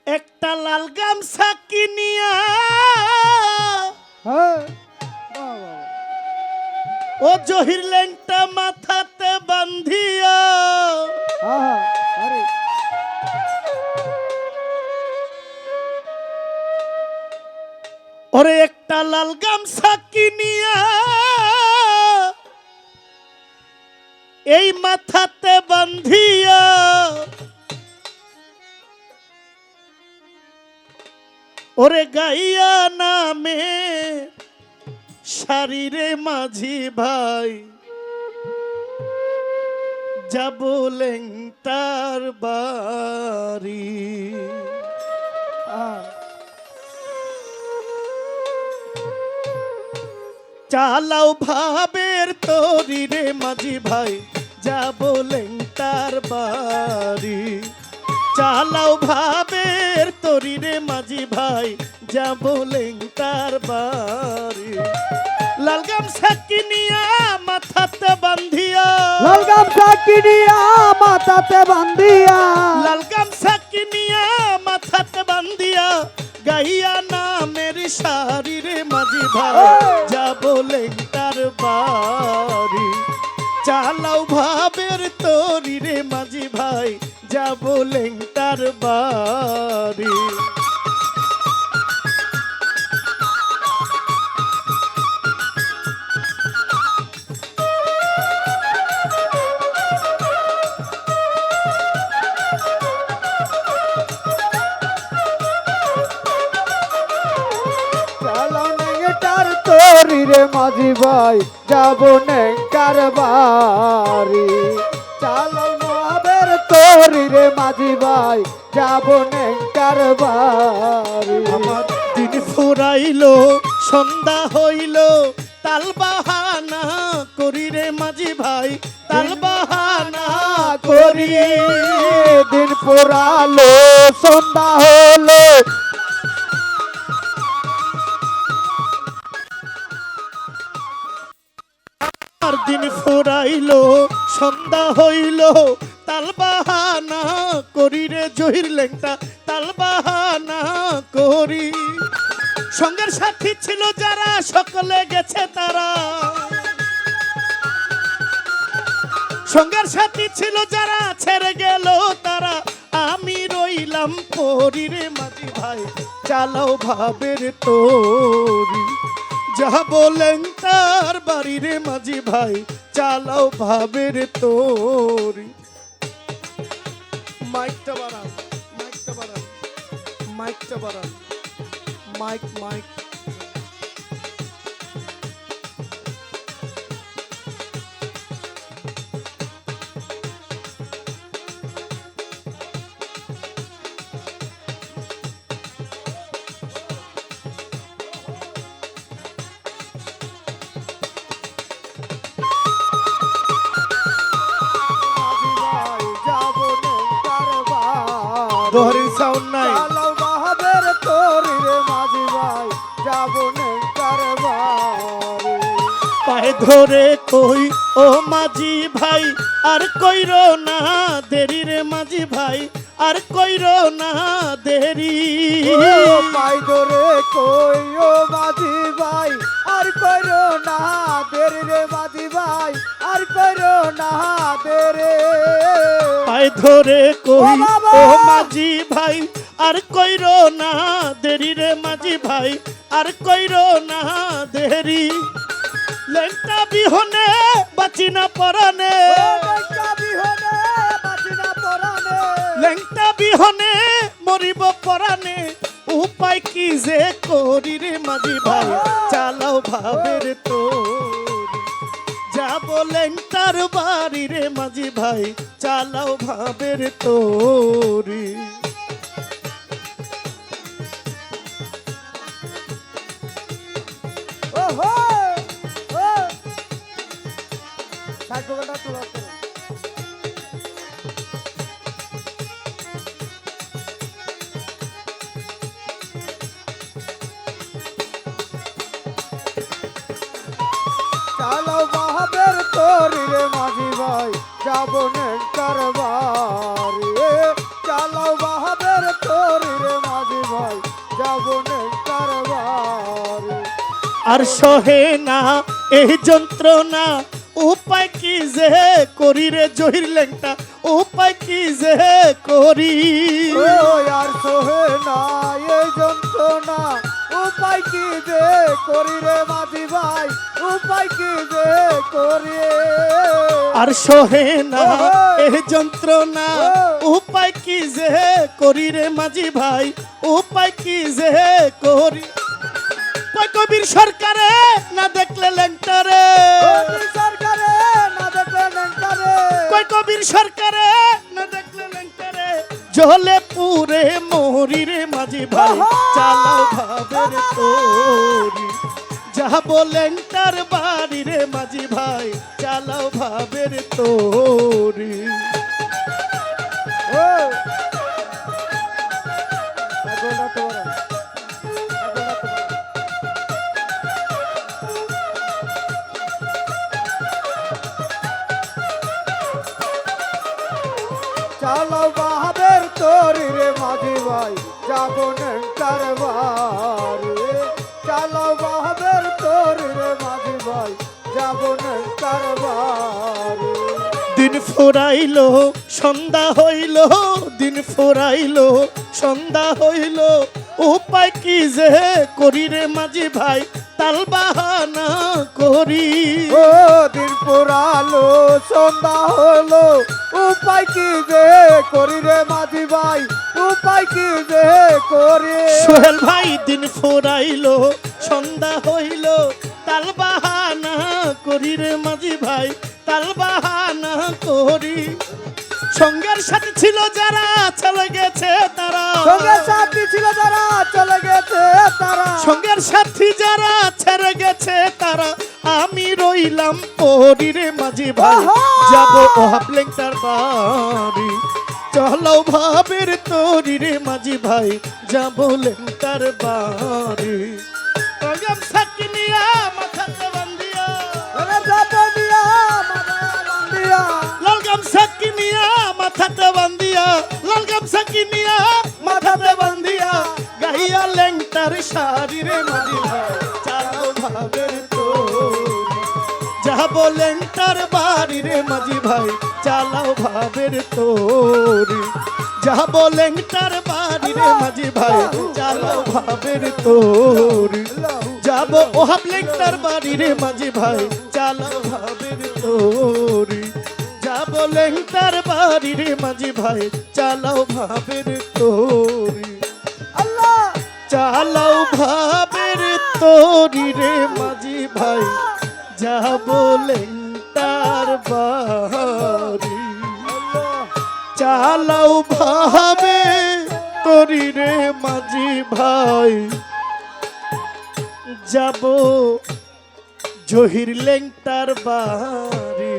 একটা লাল গামছা কিনিয়া হ্যাঁ বাহ, বাহ। ও জহির লেংটা মাথাতে বান্ধিয়া আহা, আরে ওরে একটা লাল গামছা কিনিয়া এই মাথাতে বান্ধিয়া ওরে গাইয়া নামে শারীরে মাঝি ভাই যাব লেংটার বাড়ি আহা, চালাও ভাবের তরি রে মাঝি ভাই যাব লেংটার বাড়ি চালাও ভাবের তরি রে মাঝি ভাই যাব লেংটার বাড়ি লাল গামছা কিনিয়া মাথাতে বান্ধিয়া লাল গামছা কিনিয়া মাথাতে বান্ধিয়া লাল গামছা কিনিয়া মাথাতে বান্ধিয়া গাইয়া নামের শারীরে মাঝি ভাই যাব লেংটার বাড়ি চালাও ভাবের তরি রে মাঝি ভাই যাব লেংটার বাড়ি চালাও নেংটার তোরি রে মাঝি ভাই যাব নেংটার বাড়ি চালাও মহাবের তোরি রে মাঝি ভাই যাব নেংটার বাড়ি আমার দিন ফুরাইলো সন্ধ্যা হইল তাল বাহানা করি রে মাঝি ভাই তাল বাহানা করি দিন পোড়ালো সন্ধ্যা হলো আর দিন ফুরাইলো সন্ধ্যা হইল তাল বাহানা করি রে জহির লেংটা তাল বাহানা করি সঙ্গের সাথী ছিল যারা সকলে গেছে তারা সঙ্গের সাথী ছিল যারা ছেড়ে গেল তারা আমি রইলাম পরি রে মাঝি ভাই চালাও ভাবের তোরি যাহা বলেন তার বাড়ি রে মাঝি ভাই চালাও ভাবের তোরি মাইকটা বাড়ান মাইকটা বাড়ান মাইকটা বাড়ান মাইক মাইক দোহরির সাউন্ড নাই চালাও বাহাবের তোরি রে মাঝি ভাই যাব নেংটার বাড়ি পায়ে ধরে কই ও মাঝি ভাই আর কইর না দেরি রে মাঝি ভাই আর কইর না দেরি পাই ধরে কই ও মাঝি ভাই আর কইরো না দেরি রে মাঝি ভাই আর কইরো না দেরি পায়ে ধরে কই ও মাঝি ভাই আর কইর না দেরি রে মাঝি ভাই আর কইর না দেরি লেংটা বিহনে বাঁচি না পরানে লেংটা বিহনে মরিব পরানে উপায় কি যে করি রে মাঝি ভাই চালাও ভাবের তোরি যাব লেংটার বাড়ি রে মাঝি ভাই চালাও ভাবের তোরি ওহো ও সাইকোটা তুলা চালাও বাহাবের তোরি রে মাঝি ভাই যাব নেংটার বাড়ি চালাও বাহাবের তোরি রে আর সহে না এই যন্ত্রণা উপায় কি যে করি রে জহির লেংটা উপায় কি যে করি ও আর সোহে না এই যন্ত্রণা উপায় কি যে করি রে মাঝি ভাই উপায় কি যে করি আর সহে না এই যন্ত্রণা উপায় কি যে করি রে মাঝি ভাই উপায় কি যে করি কই কবির সরকারে না দেখলে লেংটারে সরকারে না দেখলে নেংটারে কই কবির সরকারে না দেখলে লেংটারে জলে পুরে মরি রে মাঝি ভাই চালাও ভাবের তোরি যাব লেংটার বাড়ি রে মাঝি ভাই চালাও ভাবের তোরি ও আগোনা তোরা আগোনা তোরা চালাও বাহাবের তোরি রে মাঝি ভাই যাব নেংটার বাড়ি চালাও বাহাবের তোরি রে মাঝি ভাই যাব নেংটার বাড়ি দিন ফুরাইলো সন্ধ্যা হইল দিন ফুরাইলো সন্ধ্যা হইল উপায় কি যে করি রে মাঝি ভাই তাল বাহানা করি ও দিন পুরালো সন্ধ্যা হলো উপায় কি যে করি রে মাঝি ভাই উপায় কি যে করি সোহেল ভাই দিন ফুরাইলো সন্ধ্যা হইল তাল বাহানা করি রে মাঝি ভাই তাল বাহানা করি সঙ্গের সাথে ছিল যারা চলে গেছে তারা সঙ্গে সাথী ছিল যারা চলে গেছে তারা সঙ্গের সাথী যারা ছেড়ে গেছে তারা আমি রইলাম পরি রে মাঝি ভাই যাবো ওহাবলেংটার বাড়ি চলো ভাবের তোরি রে মাঝি ভাই যাবো লেংটার বাড়ি কলম সাকিনিয়া মাথাতে বান্ধিয়া ওরে যাবে দিয়া মাথা বান্ধিয়া ললগম সাকিনিয়া মাথাতে বান্ধিয়া ললগম সাকিনিয়া মাথাতে বান্ধিয়া গাইয়া লেংটার শাড়ি রে মাঝি ভাই চালাও ভাবের তোরি যাবো লেংটার বাড়ি রে মাঝি ভাই চালাও ভাবের তোরি যাবো লেংটার বাড়ি রে মাঝি ভাই চালাও ভাবের তোরি যাবো ওহাব লেংটার বাড়ি রে মাঝি ভাই চালাও ভাবের তোরি যাবো লেংটার বাড়ি রে মাঝি ভাই চালাও ভাবের তোরি আল্লাহ চালাও ভাবের তোরি রে মাঝি ভাই যাবো লেংটার বাড়ি চালাও ভাবে তোরি রে মাঝি ভাই যাব জহির লেংটার বাড়ি